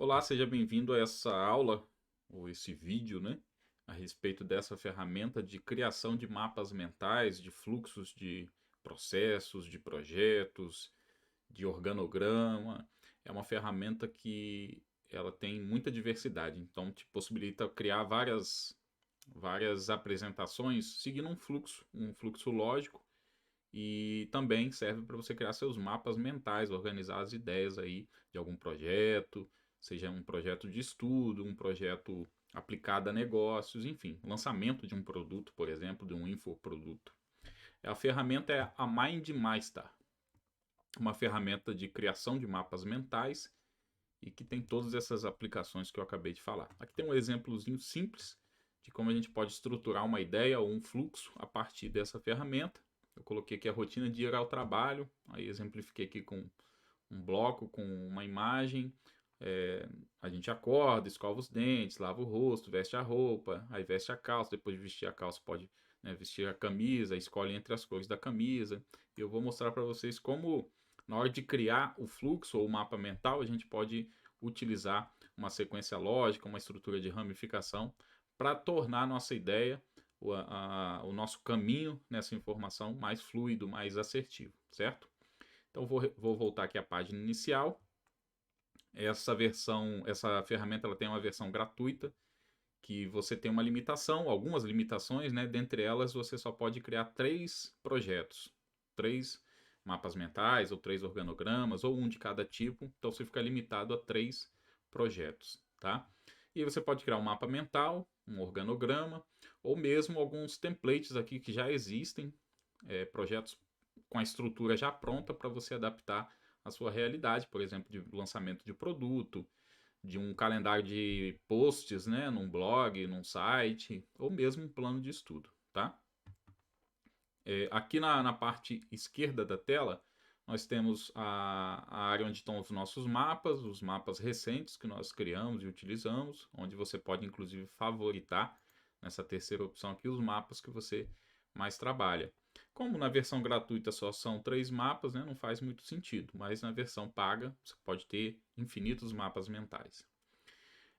Olá, seja bem-vindo a essa aula, ou esse vídeo, né? A respeito dessa ferramenta de criação de mapas mentais, de fluxos de processos, de projetos, de organograma. É uma ferramenta que ela tem muita diversidade, então te possibilita criar várias apresentações seguindo um fluxo lógico, e também serve para você criar seus mapas mentais, organizar as ideias aí de algum projeto, seja um projeto de estudo, um projeto aplicado a negócios, enfim, lançamento de um produto, por exemplo, de um infoproduto. A ferramenta é a MindMeister, uma ferramenta de criação de mapas mentais e que tem todas essas aplicações que eu acabei de falar. Aqui tem um exemplozinho simples de como a gente pode estruturar uma ideia ou um fluxo a partir dessa ferramenta. Eu coloquei aqui a rotina de ir ao trabalho, aí exemplifiquei aqui com um bloco, com uma imagem. A gente acorda, escova os dentes, lava o rosto, veste a roupa, aí veste a calça, depois de vestir a calça pode, né, vestir a camisa, escolhe entre as cores da camisa. E eu vou mostrar para vocês como, na hora de criar o fluxo ou o mapa mental, a gente pode utilizar uma sequência lógica, uma estrutura de ramificação para tornar a nossa ideia, o nosso caminho nessa informação mais fluido, mais assertivo, certo? Então vou voltar aqui à página inicial. Essa ferramenta ela tem uma versão gratuita que você tem uma limitação, algumas limitações, né? Dentre elas, você só pode criar 3 projetos, 3 mapas mentais, ou 3 organogramas, ou um de cada tipo. Então você fica limitado a 3 projetos, tá? E você pode criar um mapa mental, um organograma, ou mesmo alguns templates aqui que já existem, projetos com a estrutura já pronta para você adaptar à sua realidade, por exemplo, de lançamento de produto, de um calendário de posts, né, num blog, num site, ou mesmo um plano de estudo, tá? Aqui na parte esquerda da tela, nós temos a área onde estão os mapas recentes que nós criamos e utilizamos, onde você pode inclusive favoritar nessa terceira opção aqui os mapas que você mais trabalha. Como na versão gratuita só são 3 mapas, né, não faz muito sentido, mas na versão paga você pode ter infinitos mapas mentais.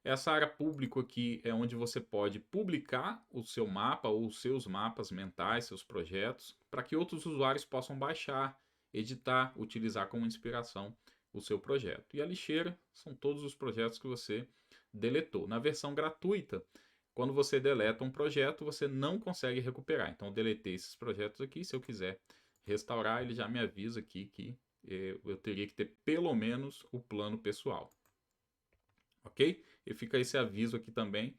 Essa área público aqui é onde você pode publicar o seu mapa ou os seus mapas mentais, seus projetos, para que outros usuários possam baixar, editar, utilizar como inspiração o seu projeto. E a lixeira são todos os projetos que você deletou. Na versão gratuita, quando você deleta um projeto, você não consegue recuperar. Então, eu deletei esses projetos aqui. Se eu quiser restaurar, ele já me avisa aqui que eu teria que ter pelo menos o plano pessoal. Ok? E fica esse aviso aqui também.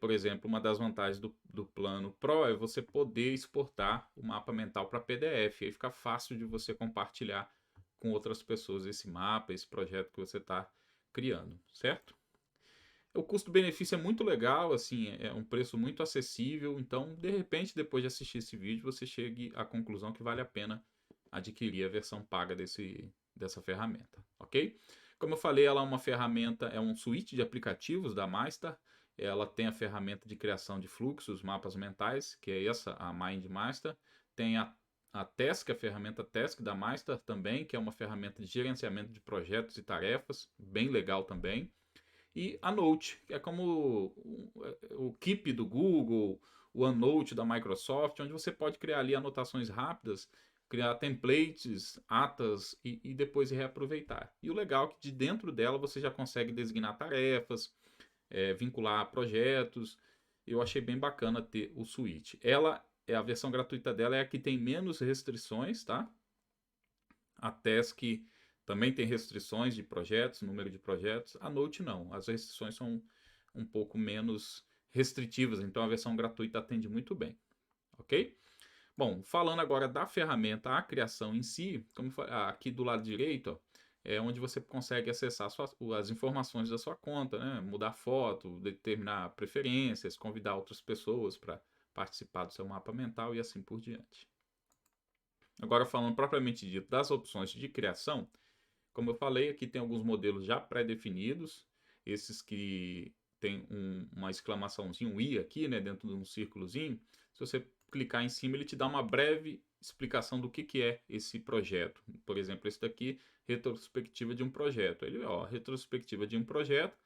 Por exemplo, uma das vantagens do plano Pro é você poder exportar o mapa mental para PDF. Aí fica fácil de você compartilhar com outras pessoas esse mapa, esse projeto que você está criando, certo? O custo-benefício é muito legal, assim, é um preço muito acessível. Então, de repente, depois de assistir esse vídeo, você chegue à conclusão que vale a pena adquirir a versão paga dessa ferramenta, ok? Como eu falei, ela é uma ferramenta, é um suíte de aplicativos da Master. Ela tem a ferramenta de criação de fluxos, mapas mentais, que é essa, a MindMaster. Tem a Task, a ferramenta Task da Master também, que é uma ferramenta de gerenciamento de projetos e tarefas, bem legal também. E a Note, que é como o Keep do Google, o OneNote da Microsoft, onde você pode criar ali anotações rápidas, criar templates, atas e depois reaproveitar. E o legal é que de dentro dela você já consegue designar tarefas, vincular projetos. Eu achei bem bacana ter o Suite. Ela é a versão gratuita dela, é a que tem menos restrições, tá? A Task também tem restrições de projetos, número de projetos. A Note não, as restrições são um pouco menos restritivas, então a versão gratuita atende muito bem, ok? Bom, falando agora da ferramenta, a criação em si, como aqui do lado direito, ó, é onde você consegue acessar as informações da sua conta, né? Mudar foto, determinar preferências, convidar outras pessoas para participar do seu mapa mental e assim por diante. Agora, falando propriamente dito das opções de criação, como eu falei, aqui tem alguns modelos já pré-definidos, esses que tem uma exclamaçãozinha, um i aqui, né, dentro de um círculozinho. Se você clicar em cima, ele te dá uma breve explicação do que é esse projeto. Por exemplo, esse daqui, retrospectiva de um projeto. Ele, ó, retrospectiva de um projeto,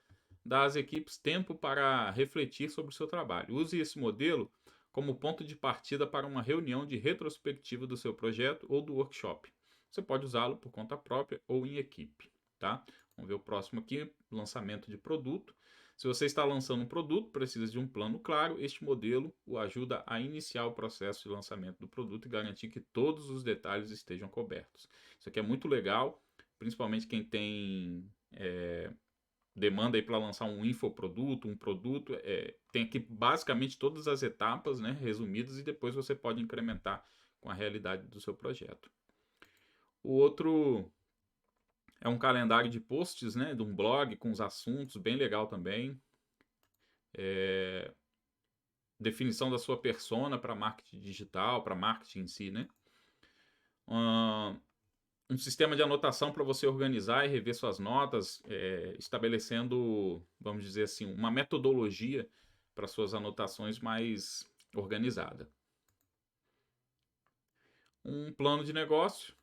dá às equipes tempo para refletir sobre o seu trabalho. Use esse modelo como ponto de partida para uma reunião de retrospectiva do seu projeto ou do workshop. Você pode usá-lo por conta própria ou em equipe, tá? Vamos ver o próximo aqui, lançamento de produto. Se você está lançando um produto, precisa de um plano claro. Este modelo o ajuda a iniciar o processo de lançamento do produto e garantir que todos os detalhes estejam cobertos. Isso aqui é muito legal, principalmente quem tem demanda aí para lançar um infoproduto, um produto. Tem aqui basicamente todas as etapas, né, resumidas, e depois você pode incrementar com a realidade do seu projeto. O outro é um calendário de posts, né, de um blog com os assuntos, bem legal também. Definição da sua persona para marketing digital, para marketing em si, né? Um sistema de anotação para você organizar e rever suas notas, estabelecendo, vamos dizer assim, uma metodologia para suas anotações mais organizada. Um plano de negócio,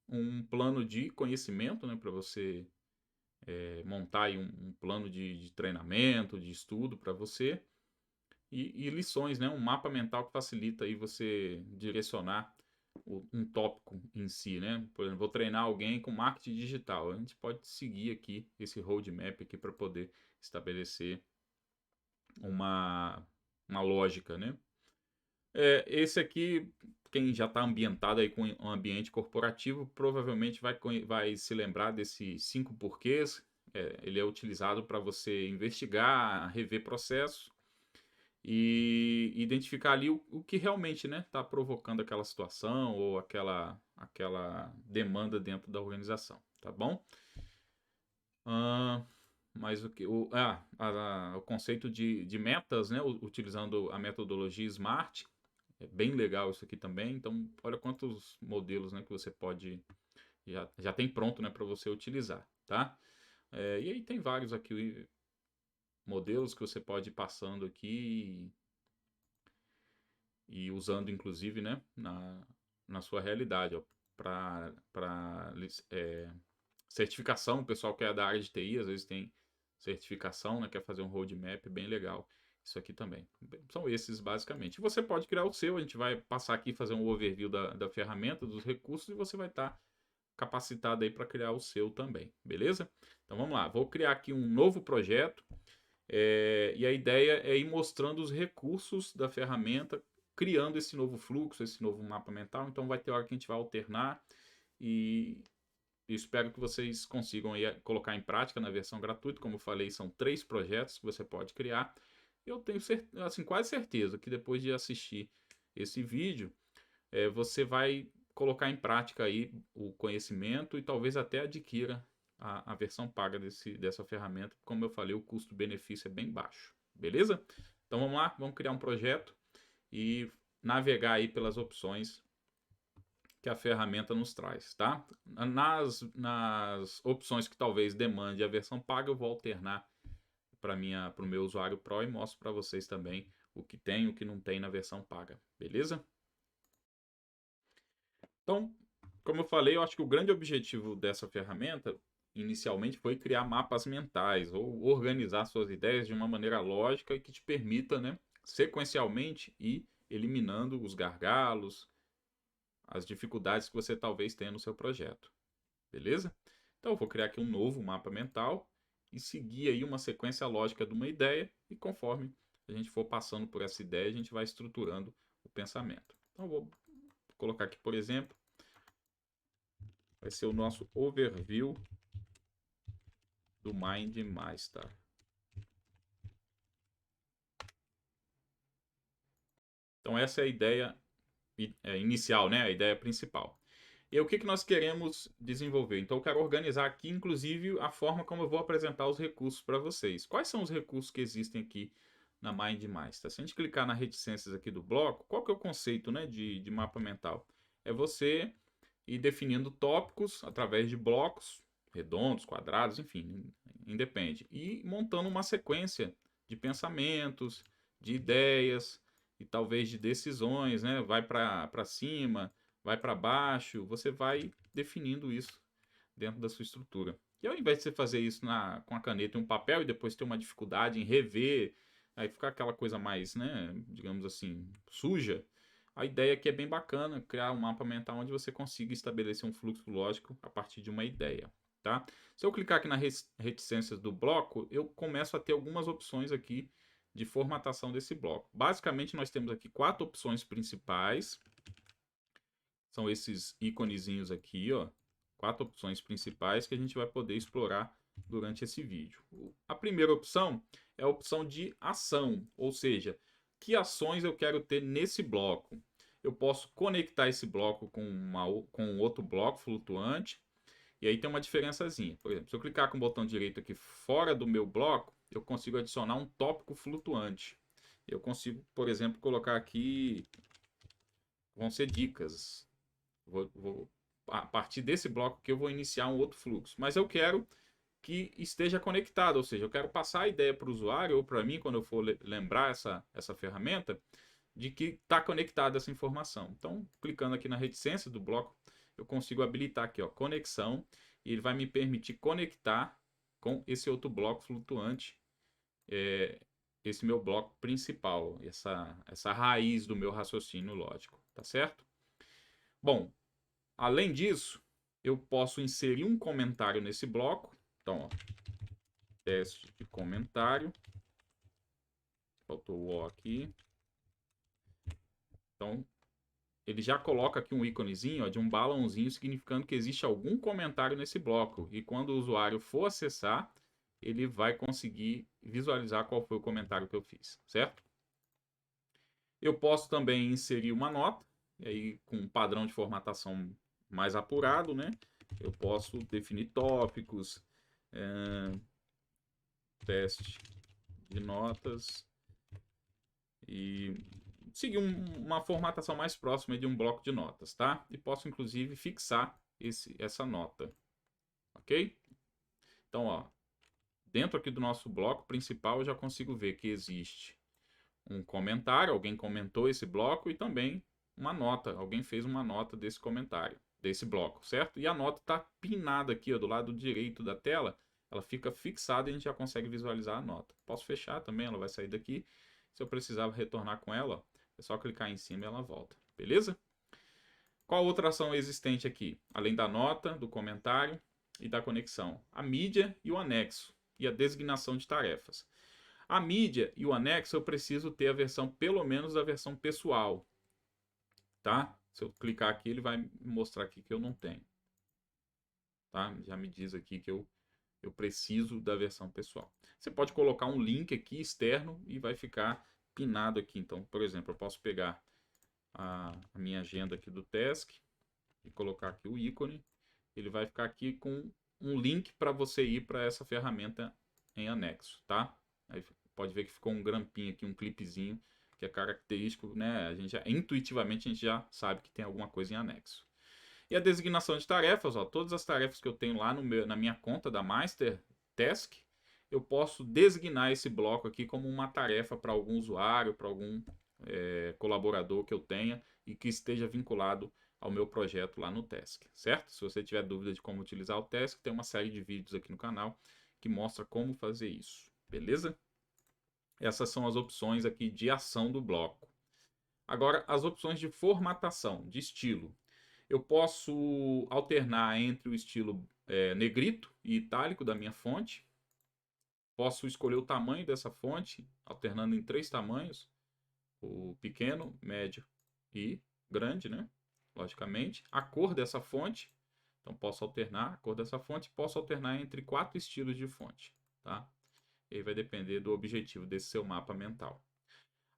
um plano de conhecimento, né, para você montar aí um plano de treinamento, de estudo para você, e lições, né, um mapa mental que facilita aí você direcionar um tópico em si, né? Por exemplo, vou treinar alguém com marketing digital. A gente pode seguir aqui esse roadmap aqui para poder estabelecer uma lógica, né? Esse aqui, quem já está ambientado aí com um ambiente corporativo, provavelmente vai se lembrar desses 5 porquês. Ele é utilizado para você investigar, rever processos e identificar ali o que realmente, né, está provocando aquela situação ou aquela demanda dentro da organização, tá bom? Mas o conceito de metas, né, utilizando a metodologia SMART, é bem legal isso aqui também. Então, olha quantos modelos, né, que você pode já tem pronto, né, para você utilizar, tá? E aí tem vários aqui modelos que você pode ir passando aqui e usando, inclusive, né, na sua realidade, para certificação. O pessoal que é da área de TI, às vezes tem certificação, né, quer fazer um roadmap, bem legal. Isso aqui também. São esses, basicamente. Você pode criar o seu, a gente vai passar aqui, fazer um overview da ferramenta, dos recursos, e você vai estar capacitado aí para criar o seu também, beleza? Então vamos lá, vou criar aqui um novo projeto, e a ideia é ir mostrando os recursos da ferramenta, criando esse novo fluxo, esse novo mapa mental. Então vai ter hora que a gente vai alternar e espero que vocês consigam aí colocar em prática na versão gratuita. Como eu falei, são 3 projetos que você pode criar. Eu tenho assim, quase certeza que depois de assistir esse vídeo, você vai colocar em prática aí o conhecimento e talvez até adquira a versão paga dessa ferramenta. Como eu falei, o custo-benefício é bem baixo, beleza? Então vamos lá, vamos criar um projeto e navegar aí pelas opções que a ferramenta nos traz, tá? Nas opções que talvez demande a versão paga, eu vou alternar para o meu usuário Pro e mostro para vocês também o que tem e o que não tem na versão paga, beleza? Então, como eu falei, eu acho que o grande objetivo dessa ferramenta inicialmente foi criar mapas mentais ou organizar suas ideias de uma maneira lógica e que te permita, né, sequencialmente ir eliminando os gargalos, as dificuldades que você talvez tenha no seu projeto, beleza? Então eu vou criar aqui um novo mapa mental e seguir aí uma sequência lógica de uma ideia, e conforme a gente for passando por essa ideia, a gente vai estruturando o pensamento. Então eu vou colocar aqui, por exemplo, vai ser o nosso overview do Mind Master. Então essa é a ideia inicial, né? A ideia principal. E o que nós queremos desenvolver? Então eu quero organizar aqui, inclusive, a forma como eu vou apresentar os recursos para vocês. Quais são os recursos que existem aqui na MindMaster? Se a gente clicar na reticências aqui do bloco, qual que é o conceito, né, de mapa mental? É você ir definindo tópicos através de blocos, redondos, quadrados, enfim, independe. E montando uma sequência de pensamentos, de ideias, e talvez de decisões, né? Vai para cima, vai para baixo, você vai definindo isso dentro da sua estrutura. E ao invés de você fazer isso com a caneta e um papel e depois ter uma dificuldade em rever, aí ficar aquela coisa mais, né, digamos assim, suja, a ideia aqui é bem bacana, criar um mapa mental onde você consiga estabelecer um fluxo lógico a partir de uma ideia, tá? Se eu clicar aqui nas reticências do bloco, eu começo a ter algumas opções aqui de formatação desse bloco. Basicamente, nós temos aqui 4 opções principais. São esses íconezinhos aqui, ó. 4 opções principais que a gente vai poder explorar durante esse vídeo. A primeira opção é a opção de ação, ou seja, que ações eu quero ter nesse bloco. Eu posso conectar esse bloco com outro bloco flutuante, e aí tem uma diferençazinha. Por exemplo, se eu clicar com o botão direito aqui fora do meu bloco, eu consigo adicionar um tópico flutuante. Eu consigo, por exemplo, colocar aqui, vão ser dicas. A partir desse bloco que eu vou iniciar um outro fluxo. Mas eu quero que esteja conectado, ou seja, eu quero passar a ideia para o usuário ou para mim, quando eu for lembrar essa ferramenta, de que está conectada essa informação. Então, clicando aqui na reticência do bloco, eu consigo habilitar aqui, ó, conexão, e ele vai me permitir conectar com esse outro bloco flutuante, esse meu bloco principal, essa raiz do meu raciocínio lógico, tá certo? Bom, além disso, eu posso inserir um comentário nesse bloco. Então, ó, teste de comentário. Faltou o O aqui. Então, ele já coloca aqui um íconezinho, ó, de um balãozinho, significando que existe algum comentário nesse bloco. E quando o usuário for acessar, ele vai conseguir visualizar qual foi o comentário que eu fiz, certo? Eu posso também inserir uma nota, e aí com um padrão de formatação mais apurado, né? Eu posso definir tópicos, teste de notas e seguir uma formatação mais próxima de um bloco de notas, tá? E posso inclusive fixar essa nota, ok? Então, ó, dentro aqui do nosso bloco principal eu já consigo ver que existe um comentário, alguém comentou esse bloco e também uma nota, alguém fez uma nota desse comentário, desse bloco, certo? E a nota está pinada aqui, ó, do lado direito da tela, ela fica fixada e a gente já consegue visualizar a nota. Posso fechar também, ela vai sair daqui. Se eu precisar retornar com ela, ó, é só clicar em cima e ela volta, beleza? Qual outra ação existente aqui? Além da nota, do comentário e da conexão? A mídia e o anexo, e a designação de tarefas. A mídia e o anexo eu preciso ter a versão, pelo menos a versão pessoal, tá? Se eu clicar aqui, ele vai me mostrar aqui que eu não tenho, tá? Já me diz aqui que eu preciso da versão pessoal. Você pode colocar um link aqui externo e vai ficar pinado aqui. Então, por exemplo, eu posso pegar a minha agenda aqui do Task e colocar aqui o ícone. Ele vai ficar aqui com um link para você ir para essa ferramenta em anexo, tá? Aí pode ver que ficou um grampinho aqui, um clipezinho, que é característico, né? Intuitivamente a gente já sabe que tem alguma coisa em anexo. E a designação de tarefas, ó, todas as tarefas que eu tenho lá na minha conta da Master Task, eu posso designar esse bloco aqui como uma tarefa para algum usuário, para algum colaborador que eu tenha e que esteja vinculado ao meu projeto lá no Task, certo? Se você tiver dúvida de como utilizar o Task, tem uma série de vídeos aqui no canal que mostra como fazer isso, beleza? Essas são as opções aqui de ação do bloco. Agora, as opções de formatação, de estilo. Eu posso alternar entre o estilo negrito e itálico da minha fonte. Posso escolher o tamanho dessa fonte, alternando em 3 tamanhos. O pequeno, médio e grande, né? Logicamente. A cor dessa fonte. Então, posso alternar a cor dessa fonte. Posso alternar entre 4 estilos de fonte, tá? E aí vai depender do objetivo desse seu mapa mental.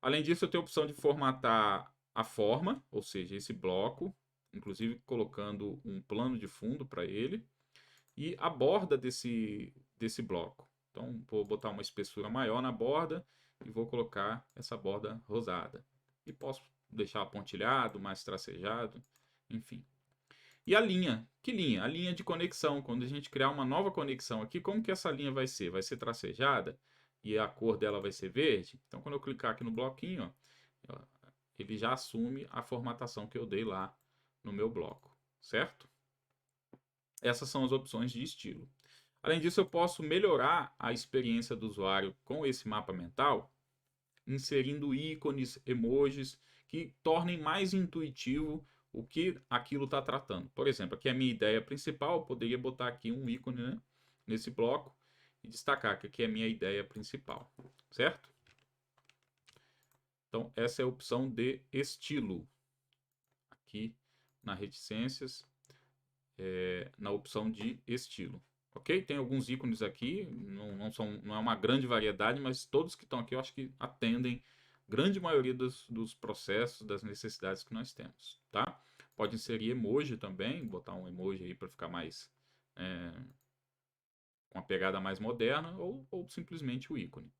Além disso, eu tenho a opção de formatar a forma, ou seja, esse bloco, inclusive colocando um plano de fundo para ele, e a borda desse bloco. Então, vou botar uma espessura maior na borda e vou colocar essa borda rosada. E posso deixar pontilhado, mais tracejado, enfim. E a linha, que linha? A linha de conexão. Quando a gente criar uma nova conexão aqui, como que essa linha vai ser? Vai ser tracejada? E a cor dela vai ser verde? Então, quando eu clicar aqui no bloquinho, ó, ele já assume a formatação que eu dei lá no meu bloco, certo? Essas são as opções de estilo. Além disso, eu posso melhorar a experiência do usuário com esse mapa mental, inserindo ícones, emojis, que tornem mais intuitivo o que aquilo está tratando. Por exemplo, aqui é a minha ideia principal, eu poderia botar aqui um ícone, né, nesse bloco e destacar que aqui é a minha ideia principal, certo? Então, essa é a opção de estilo. Aqui na reticências, na opção de estilo. Ok? Tem alguns ícones aqui, não é uma grande variedade, mas todos que estão aqui eu acho que atendem grande maioria dos processos, das necessidades que nós temos, tá? Pode inserir emoji também, botar um emoji aí para ficar mais com uma pegada mais moderna, ou simplesmente o ícone.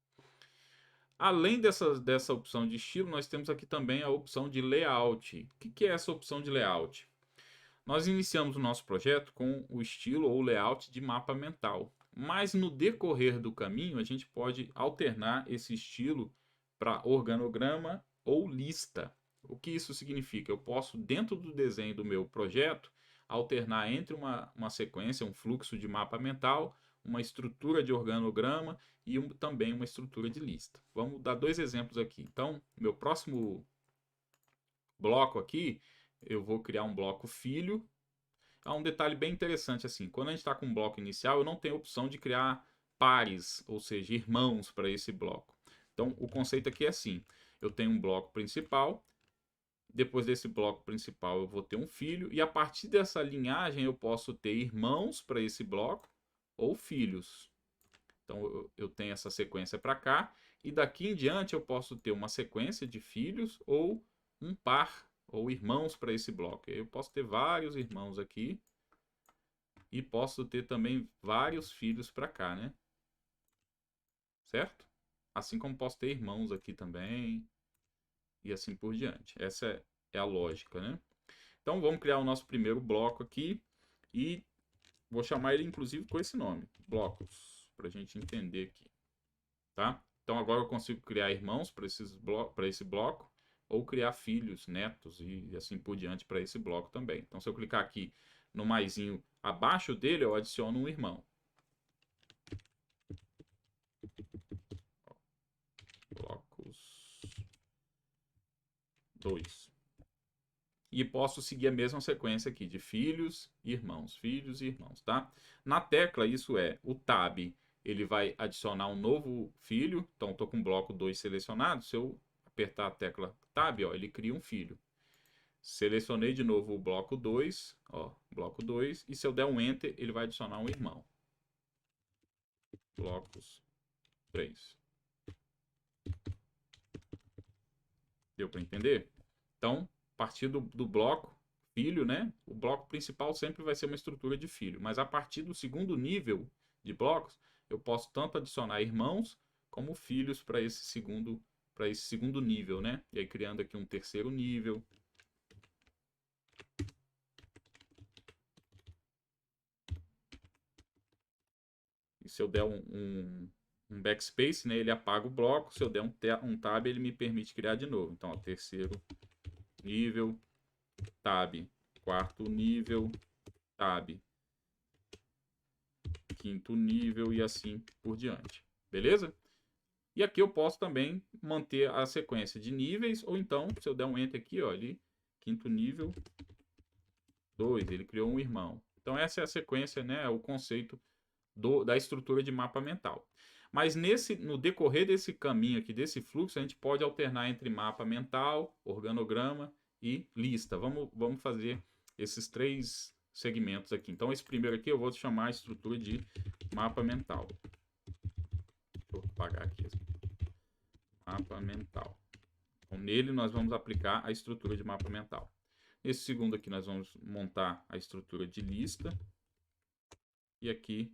Além dessa opção de estilo, nós temos aqui também a opção de layout. O que é essa opção de layout? Nós iniciamos o nosso projeto com o estilo ou layout de mapa mental, mas no decorrer do caminho a gente pode alternar esse estilo para organograma ou lista. O que isso significa? Eu posso, dentro do desenho do meu projeto, alternar entre uma sequência, um fluxo de mapa mental, uma estrutura de organograma e também uma estrutura de lista. Vamos dar dois exemplos aqui. Então, meu próximo bloco aqui, eu vou criar um bloco filho. Há um detalhe bem interessante assim, quando a gente está com um bloco inicial, eu não tenho a opção de criar pares, ou seja, irmãos para esse bloco. Então, o conceito aqui é assim, eu tenho um bloco principal, depois desse bloco principal eu vou ter um filho, e a partir dessa linhagem eu posso ter irmãos para esse bloco, ou filhos. Então, eu tenho essa sequência para cá, e daqui em diante eu posso ter uma sequência de filhos, ou um par, ou irmãos para esse bloco. Eu posso ter vários irmãos aqui, e posso ter também vários filhos para cá, né? Certo? Assim como posso ter irmãos aqui também, e assim por diante. Essa é a lógica, né? Então vamos criar o nosso primeiro bloco aqui, e vou chamar ele inclusive com esse nome, blocos, para a gente entender aqui, tá? Então agora eu consigo criar irmãos para esse bloco, ou criar filhos, netos e assim por diante para esse bloco também. Então se eu clicar aqui no maisinho abaixo dele, eu adiciono um irmão. Blocos 2. E posso seguir a mesma sequência aqui de filhos e irmãos, tá? Na tecla, isso é, o tab, ele vai adicionar um novo filho. Então, estou com o bloco 2 selecionado. Se eu apertar a tecla tab, ó, ele cria um filho. Selecionei de novo o bloco 2, ó, bloco 2, e se eu der um enter, ele vai adicionar um irmão. Blocos 3. Deu para entender? Então, a partir do bloco filho, né? O bloco principal sempre vai ser uma estrutura de filho, mas a partir do segundo nível de blocos, eu posso tanto adicionar irmãos como filhos para esse segundo nível, né? E aí criando aqui um terceiro nível. E se eu der um backspace, né, ele apaga o bloco. Se eu der um tab, ele me permite criar de novo. Então, ó, terceiro nível, tab, quarto nível, tab, quinto nível e assim por diante. Beleza? E aqui eu posso também manter a sequência de níveis, ou então, se eu der um enter aqui, ó, ele, quinto nível, 2, ele criou um irmão. Então essa é a sequência, né, o conceito da estrutura de mapa mental. Mas no decorrer desse caminho aqui, desse fluxo, a gente pode alternar entre mapa mental, organograma e lista. Vamos fazer esses três segmentos aqui. Então esse primeiro aqui eu vou chamar a estrutura de mapa mental. Vou apagar aqui. Mapa mental. Então nele nós vamos aplicar a estrutura de mapa mental. Nesse segundo aqui nós vamos montar a estrutura de lista. E aqui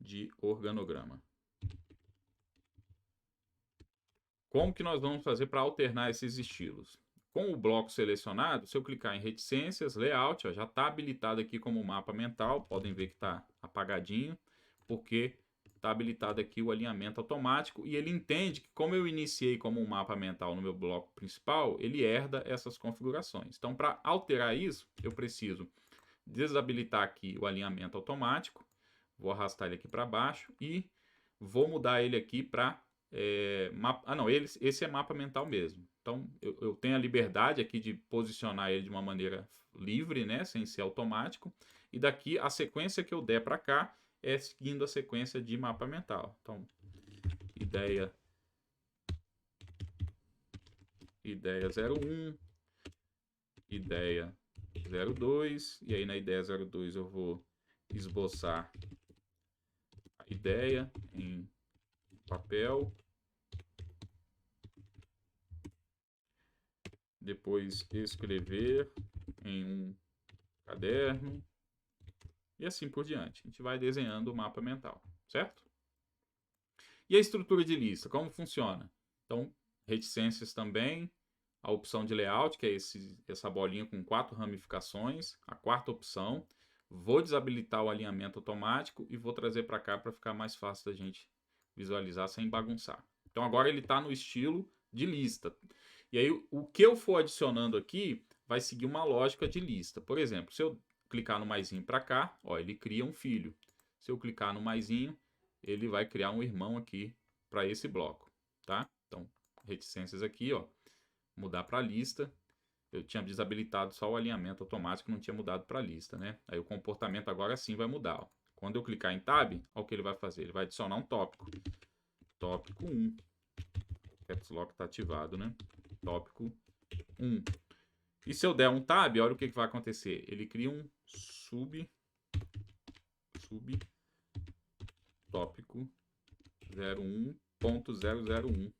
de organograma. Como que nós vamos fazer para alternar esses estilos? Com o bloco selecionado, se eu clicar em reticências, layout, ó, já está habilitado aqui como mapa mental. Podem ver que está apagadinho, porque está habilitado aqui o alinhamento automático e ele entende que como eu iniciei como um mapa mental no meu bloco principal, ele herda essas configurações. Então, para alterar isso, eu preciso desabilitar aqui o alinhamento automático, vou arrastar ele aqui para baixo e vou mudar ele aqui para mapa. Não, esse é mapa mental mesmo. Então, eu tenho a liberdade aqui de posicionar ele de uma maneira livre, né, sem ser automático. E daqui, a sequência que eu der para cá é seguindo a sequência de mapa mental. Então, ideia 01, ideia 02, e aí na ideia 02 eu vou esboçar a ideia em papel, depois escrever em um caderno e assim por diante. A gente vai desenhando o mapa mental, certo? E a estrutura de lista, como funciona? Então, reticências também, a opção de layout, que é essa bolinha com 4 ramificações, a quarta opção. Vou desabilitar o alinhamento automático e vou trazer para cá para ficar mais fácil da gente visualizar sem bagunçar. Então agora ele está no estilo de lista. E aí o que eu for adicionando aqui vai seguir uma lógica de lista. Por exemplo, se eu clicar no maisinho para cá, ó, ele cria um filho. Se eu clicar no maisinho, ele vai criar um irmão aqui para esse bloco, tá? Então, reticências aqui, ó, mudar para lista. Eu tinha desabilitado só o alinhamento automático, não tinha mudado para lista, né? Aí o comportamento agora sim vai mudar, ó. Quando eu clicar em Tab, olha o que ele vai fazer. Ele vai adicionar um tópico. Tópico 1. Caps Lock está ativado, né? Tópico 1. E se eu der um Tab, olha o que vai acontecer. Ele cria um tópico 01.001.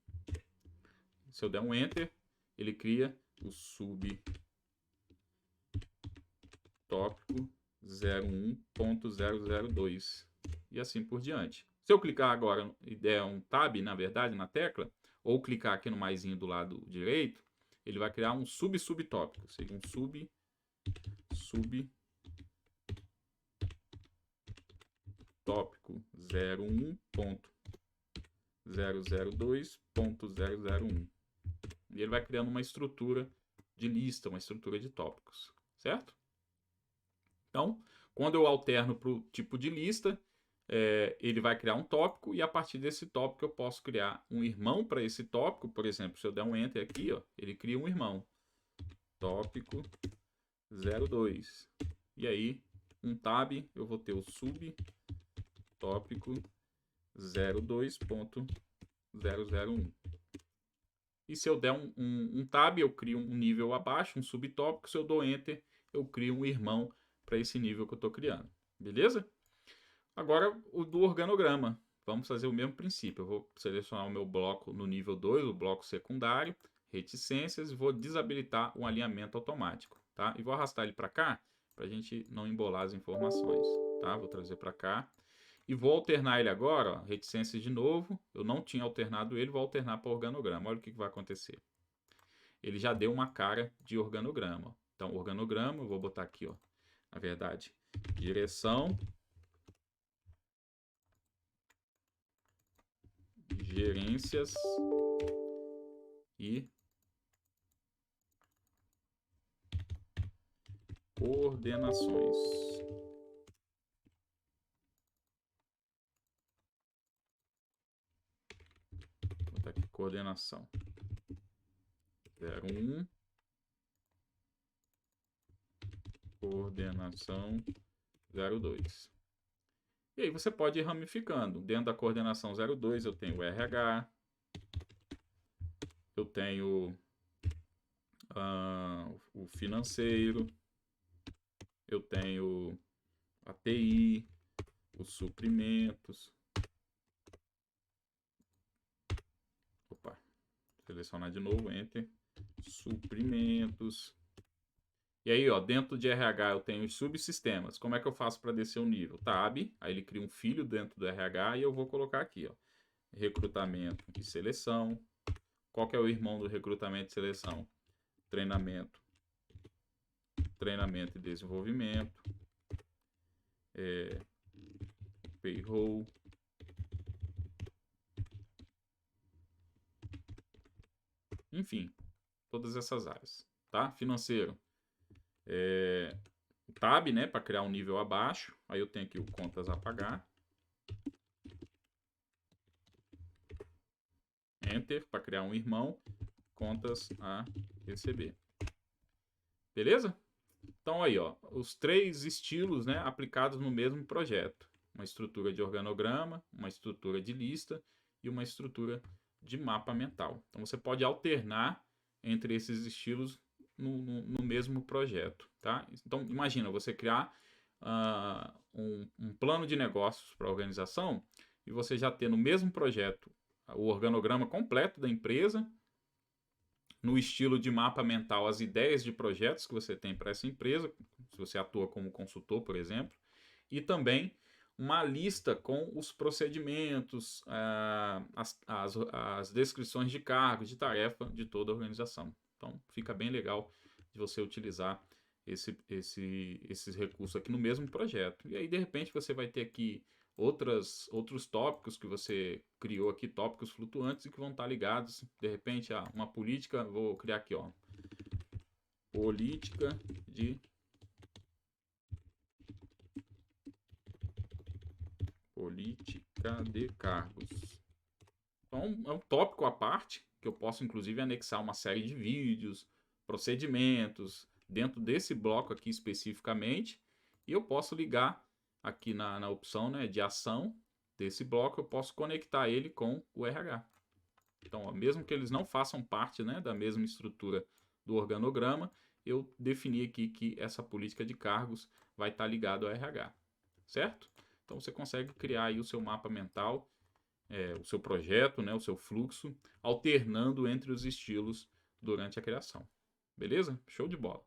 Se eu der um Enter, ele cria o tópico 01.002 e assim por diante. Se eu clicar agora e der um Tab, na verdade, na tecla, ou clicar aqui no maisinho do lado direito, ele vai criar um subtópico, seria um tópico 01.002.001. E ele vai criando uma estrutura de lista, uma estrutura de tópicos, certo? Então, quando eu alterno para o tipo de lista, ele vai criar um tópico e a partir desse tópico eu posso criar um irmão para esse tópico. Por exemplo, se eu der um Enter aqui, ó, ele cria um irmão. Tópico 02. E aí, um Tab, eu vou ter o subtópico 02.001. E se eu der um Tab, eu crio um nível abaixo, um subtópico. Se eu dou Enter, eu crio um irmão para esse nível que eu estou criando. Beleza? Agora, o do organograma. Vamos fazer o mesmo princípio. Eu vou selecionar o meu bloco no nível 2, o bloco secundário, reticências, e vou desabilitar o alinhamento automático, tá? E vou arrastar ele para cá, para a gente não embolar as informações, tá? Vou trazer para cá. E vou alternar ele agora, ó, reticências de novo. Eu não tinha alternado ele, vou alternar para organograma. Olha o que vai acontecer. Ele já deu uma cara de organograma. Ó. Então, organograma, eu vou botar aqui, ó, na verdade, direção, gerências e coordenações. Vou botar aqui coordenação 01, coordenação 02. E aí você pode ir ramificando. Dentro da coordenação 02 eu tenho o RH, eu tenho o financeiro, eu tenho a TI, os suprimentos. Opa, selecionar de novo, Enter. Suprimentos. E aí, ó, dentro de RH eu tenho os subsistemas. Como é que eu faço para descer o nível? Tab, aí ele cria um filho dentro do RH e eu vou colocar aqui, ó, recrutamento e seleção. Qual que é o irmão do recrutamento e seleção? Treinamento e desenvolvimento. Payroll, enfim, todas essas áreas, tá? Financeiro, tab, né, para criar um nível abaixo. Aí eu tenho aqui o contas a pagar. Enter para criar um irmão, contas a receber. Beleza? Então aí, ó, os 3 estilos, né, aplicados no mesmo projeto. Uma estrutura de organograma, uma estrutura de lista e uma estrutura de mapa mental. Então você pode alternar entre esses estilos no mesmo projeto, tá? Então imagina você criar um plano de negócios para a organização e você já ter no mesmo projeto o organograma completo da empresa, no estilo de mapa mental as ideias de projetos que você tem para essa empresa, se você atua como consultor, por exemplo, e também uma lista com os procedimentos, as descrições de cargos, de tarefa de toda a organização. Então, fica bem legal de você utilizar esses recursos aqui no mesmo projeto. E aí, de repente, você vai ter aqui outros tópicos que você criou aqui, tópicos flutuantes e que vão estar ligados, de repente, a uma política. Vou criar aqui, ó, política de cargos. Então, é um tópico à parte, que eu posso, inclusive, anexar uma série de vídeos, procedimentos, dentro desse bloco aqui especificamente, e eu posso ligar aqui na opção, né, de ação desse bloco, eu posso conectar ele com o RH. Então, ó, mesmo que eles não façam parte, né, da mesma estrutura do organograma, eu defini aqui que essa política de cargos vai estar ligado ao RH, certo? Então você consegue criar aí o seu mapa mental, o seu projeto, né, o seu fluxo, alternando entre os estilos durante a criação. Beleza? Show de bola.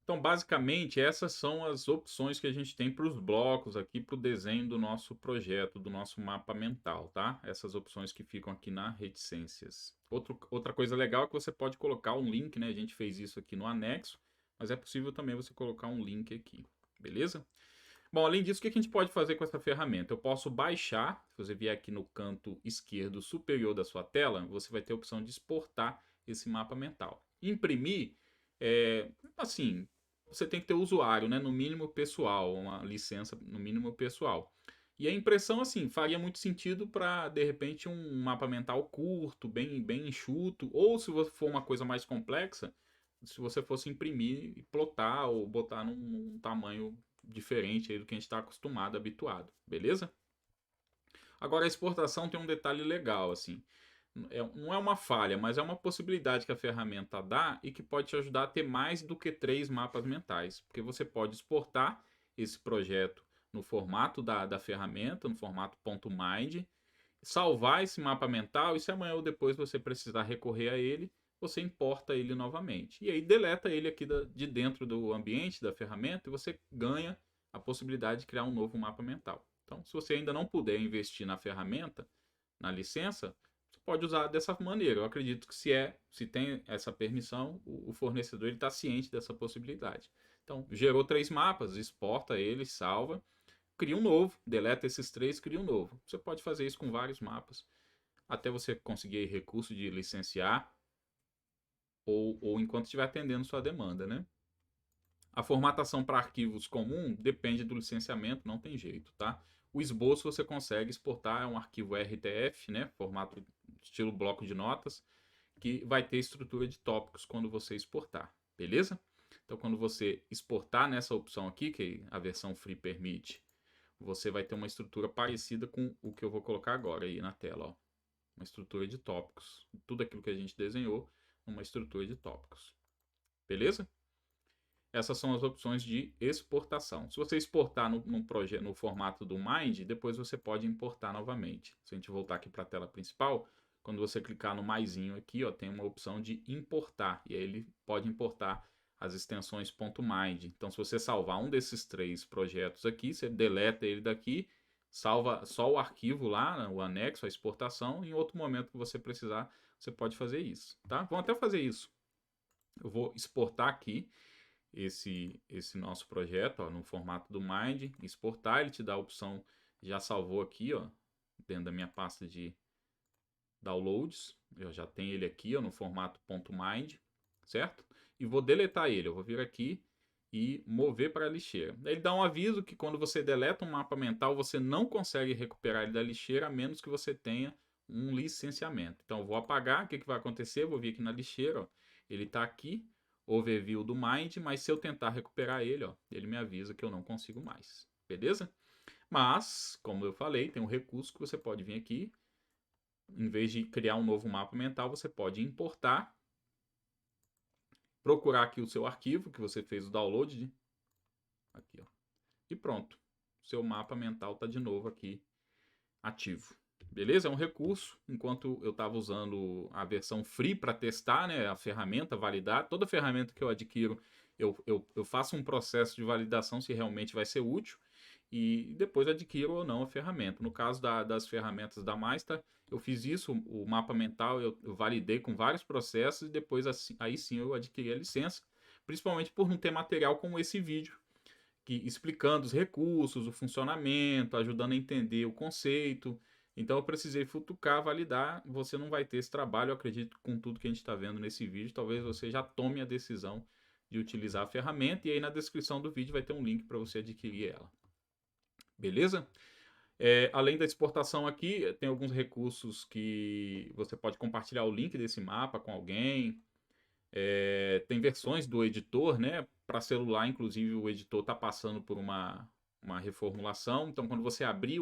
Então, basicamente, essas são as opções que a gente tem para os blocos aqui, para o desenho do nosso projeto, do nosso mapa mental, tá? Essas opções que ficam aqui na reticências. Outra coisa legal é que você pode colocar um link, né? A gente fez isso aqui no anexo, mas é possível também você colocar um link aqui, beleza? Bom, além disso, o que a gente pode fazer com essa ferramenta? Eu posso baixar, se você vier aqui no canto esquerdo superior da sua tela, você vai ter a opção de exportar esse mapa mental. Imprimir, assim, você tem que ter usuário, né? No mínimo pessoal, uma licença no mínimo pessoal. E a impressão, assim, faria muito sentido para, de repente, um mapa mental curto, bem enxuto, ou se for uma coisa mais complexa, se você fosse imprimir e plotar ou botar num tamanho diferente aí do que a gente está acostumado, habituado, beleza? Agora a exportação tem um detalhe legal, assim, não é uma falha, mas é uma possibilidade que a ferramenta dá e que pode te ajudar a ter mais do que 3 mapas mentais, porque você pode exportar esse projeto no formato da ferramenta, no formato .mind, salvar esse mapa mental e se amanhã ou depois você precisar recorrer a ele, você importa ele novamente. E aí deleta ele aqui de dentro do ambiente da ferramenta e você ganha a possibilidade de criar um novo mapa mental. Então, se você ainda não puder investir na ferramenta, na licença, você pode usar dessa maneira. Eu acredito que se tem essa permissão, o fornecedor está ciente dessa possibilidade. Então, gerou 3 mapas, exporta ele, salva, cria um novo, deleta esses 3, cria um novo. Você pode fazer isso com vários mapas, até você conseguir recurso de licenciar ou enquanto estiver atendendo sua demanda, né? A formatação para arquivos comum depende do licenciamento, não tem jeito, tá? O esboço você consegue exportar, é um arquivo RTF, né? Formato estilo bloco de notas, que vai ter estrutura de tópicos quando você exportar, beleza? Então, quando você exportar nessa opção aqui, que a versão free permite, você vai ter uma estrutura parecida com o que eu vou colocar agora aí na tela, ó. Uma estrutura de tópicos. Tudo aquilo que a gente desenhou, uma estrutura de tópicos. Beleza? Essas são as opções de exportação. Se você exportar no formato do Mind, depois você pode importar novamente. Se a gente voltar aqui para a tela principal, quando você clicar no maisinho aqui, ó, tem uma opção de importar. E aí ele pode importar as extensões .mind. Então, se você salvar um desses 3 projetos aqui, você deleta ele daqui, salva só o arquivo lá, o anexo, a exportação, e em outro momento que você precisar, você pode fazer isso, tá? Vamos até fazer isso. Eu vou exportar aqui esse nosso projeto, ó, no formato do Mind, exportar, ele te dá a opção, já salvou aqui, ó, dentro da minha pasta de downloads, eu já tenho ele aqui, ó, no formato .mind, certo? E vou deletar ele, eu vou vir aqui e mover para a lixeira. Ele dá um aviso que quando você deleta um mapa mental, você não consegue recuperar ele da lixeira, a menos que você tenha um licenciamento. Então eu vou apagar, o que vai acontecer? Eu vou vir aqui na lixeira, ó, ele está aqui, overview do Mind, mas se eu tentar recuperar ele, ó, ele me avisa que eu não consigo mais, beleza? Mas, como eu falei, tem um recurso que você pode vir aqui, em vez de criar um novo mapa mental, você pode importar, procurar aqui o seu arquivo que você fez o download, aqui, ó, e pronto. Seu mapa mental está de novo aqui ativo. Beleza? É um recurso. Enquanto eu estava usando a versão free para testar, né, a ferramenta, validar, toda ferramenta que eu adquiro, eu faço um processo de validação se realmente vai ser útil e depois adquiro ou não a ferramenta. No caso das ferramentas da Master, eu fiz isso, o mapa mental eu validei com vários processos e depois aí sim eu adquiri a licença, principalmente por não ter material como esse vídeo, explicando os recursos, o funcionamento, ajudando a entender o conceito. Então eu precisei futucar, validar. Você não vai ter esse trabalho, eu acredito, com tudo que a gente está vendo nesse vídeo. Talvez você já tome a decisão de utilizar a ferramenta e aí na descrição do vídeo vai ter um link para você adquirir ela. Beleza? Além da exportação aqui, tem alguns recursos que você pode compartilhar o link desse mapa com alguém. Tem versões do editor, né? Para celular, inclusive, o editor está passando por uma reformulação. Então, quando você abrir,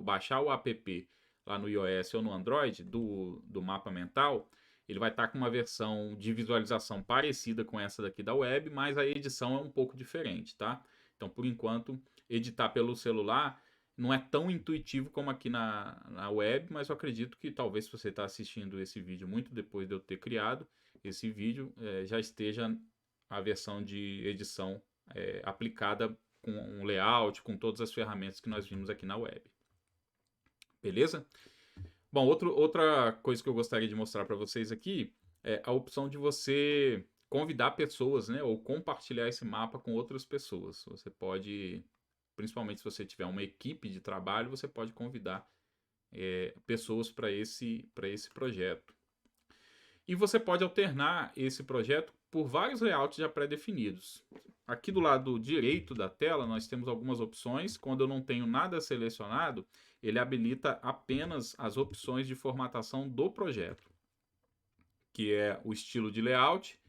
baixar o app lá no iOS ou no Android do mapa mental, ele vai estar com uma versão de visualização parecida com essa daqui da web, mas a edição é um pouco diferente, tá? Então, por enquanto, editar pelo celular não é tão intuitivo como aqui na web, mas eu acredito que talvez se você está assistindo esse vídeo muito depois de eu ter criado esse vídeo, já esteja a versão de edição aplicada com um layout, com todas as ferramentas que nós vimos aqui na web. Beleza? Bom, outra coisa que eu gostaria de mostrar para vocês aqui é a opção de você convidar pessoas, né, ou compartilhar esse mapa com outras pessoas. Você pode, principalmente se você tiver uma equipe de trabalho, você pode convidar pessoas para esse projeto. E você pode alternar esse projeto por vários layouts já pré-definidos. Aqui do lado direito da tela nós temos algumas opções. Quando eu não tenho nada selecionado, ele habilita apenas as opções de formatação do projeto, que é o estilo de layout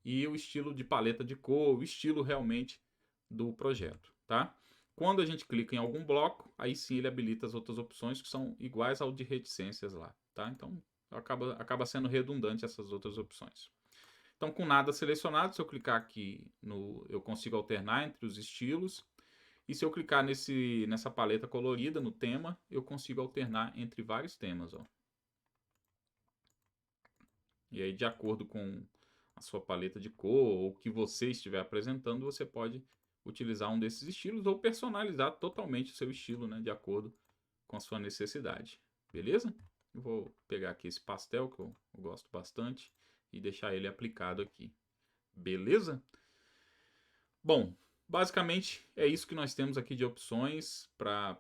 e o estilo de paleta de cor, o estilo realmente do projeto, tá? Quando a gente clica em algum bloco, aí sim ele habilita as outras opções que são iguais ao de reticências lá, tá? Então acaba sendo redundante essas outras opções. Então, com nada selecionado, se eu clicar aqui, eu consigo alternar entre os estilos. E se eu clicar nessa paleta colorida, no tema, eu consigo alternar entre vários temas. Ó. E aí, de acordo com a sua paleta de cor, ou o que você estiver apresentando, você pode utilizar um desses estilos ou personalizar totalmente o seu estilo, né, de acordo com a sua necessidade. Beleza? Eu vou pegar aqui esse pastel, que eu gosto bastante, e deixar ele aplicado aqui. Beleza? Bom, basicamente é isso que nós temos aqui de opções para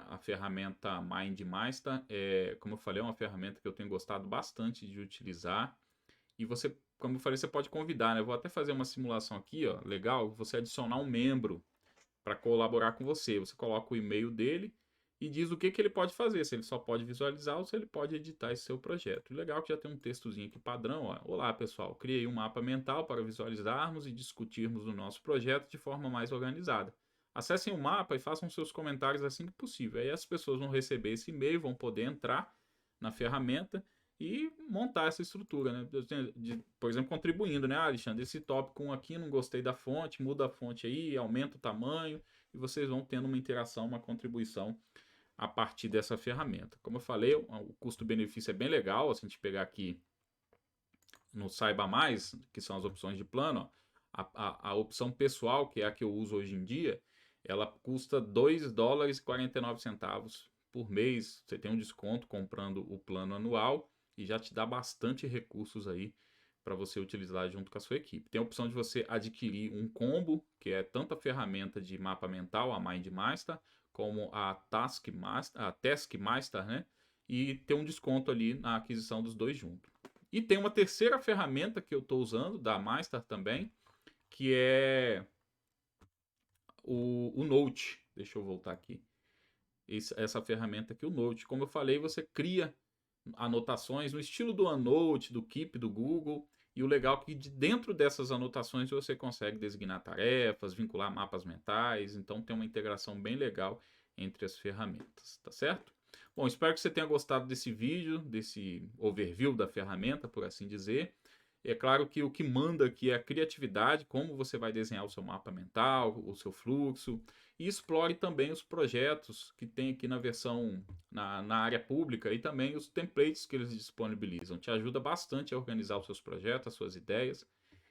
a ferramenta MindMaster. Como eu falei, é uma ferramenta que eu tenho gostado bastante de utilizar. E você, como eu falei, você pode convidar, né? Eu vou até fazer uma simulação aqui, ó, legal, você adicionar um membro para colaborar com você. Você coloca o e-mail dele e diz o que ele pode fazer, se ele só pode visualizar ou se ele pode editar esse seu projeto. Legal que já tem um textozinho aqui padrão. Ó. Olá, pessoal, criei um mapa mental para visualizarmos e discutirmos o nosso projeto de forma mais organizada. Acessem o mapa e façam seus comentários assim que possível. Aí as pessoas vão receber esse e-mail, vão poder entrar na ferramenta e montar essa estrutura, né? Por exemplo, contribuindo, né? Alexandre, esse tópico 1 aqui, não gostei da fonte, muda a fonte aí, aumenta o tamanho, e vocês vão tendo uma interação, uma contribuição a partir dessa ferramenta. Como eu falei, o custo-benefício é bem legal. Se a gente pegar aqui no Saiba Mais, que são as opções de plano, ó, a opção pessoal, que é a que eu uso hoje em dia, ela custa $2,49 por mês. Você tem um desconto comprando o plano anual e já te dá bastante recursos aí para você utilizar junto com a sua equipe. Tem a opção de você adquirir um combo, que é tanto a ferramenta de mapa mental, a MindMaster, como a Taskmaster, né? e ter um desconto ali na aquisição dos dois juntos. E tem uma terceira ferramenta que eu estou usando, da Master também, que é o Note. Deixa eu voltar aqui. Essa ferramenta aqui, o Note. Como eu falei, você cria anotações no estilo do OneNote, do Keep, do Google. E o legal é que dentro dessas anotações você consegue designar tarefas, vincular mapas mentais. Então tem uma integração bem legal entre as ferramentas, tá certo? Bom, espero que você tenha gostado desse vídeo, desse overview da ferramenta, por assim dizer. É claro que o que manda aqui é a criatividade, como você vai desenhar o seu mapa mental, o seu fluxo, e explore também os projetos que tem aqui na versão, na área pública, e também os templates que eles disponibilizam. Te ajuda bastante a organizar os seus projetos, as suas ideias,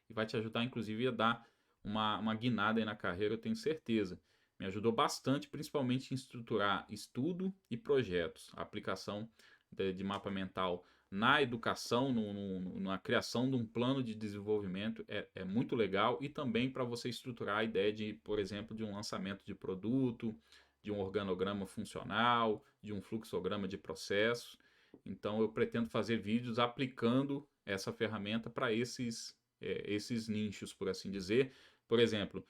e vai te ajudar inclusive a dar uma guinada aí na carreira, eu tenho certeza. Me ajudou bastante, principalmente em estruturar estudo e projetos, a aplicação de mapa mental na educação, na criação de um plano de desenvolvimento é muito legal, e também para você estruturar a ideia de, por exemplo, de um lançamento de produto, de um organograma funcional, de um fluxograma de processos. Então eu pretendo fazer vídeos aplicando essa ferramenta para esses nichos, por assim dizer. Por exemplo,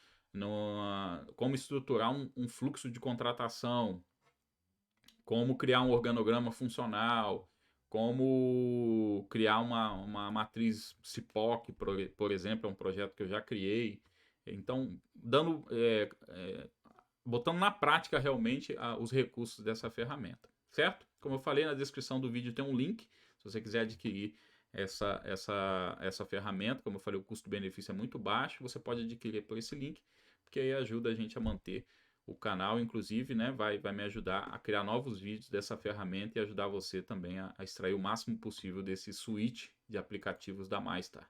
como estruturar um fluxo de contratação, como criar um organograma funcional, como criar uma matriz CIPOC, por exemplo, é um projeto que eu já criei. Então, botando na prática realmente os recursos dessa ferramenta, certo? Como eu falei, na descrição do vídeo tem um link, se você quiser adquirir essa ferramenta. Como eu falei, o custo-benefício é muito baixo, você pode adquirir por esse link, porque aí ajuda a gente a manter o canal, inclusive, né, vai me ajudar a criar novos vídeos dessa ferramenta e ajudar você também a extrair o máximo possível desse suite de aplicativos da Master.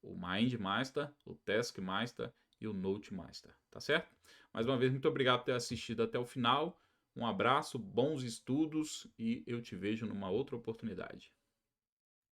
O MindMaster, o Taskmaster e o NoteMaster, tá certo? Mais uma vez, muito obrigado por ter assistido até o final. Um abraço, bons estudos e eu te vejo numa outra oportunidade.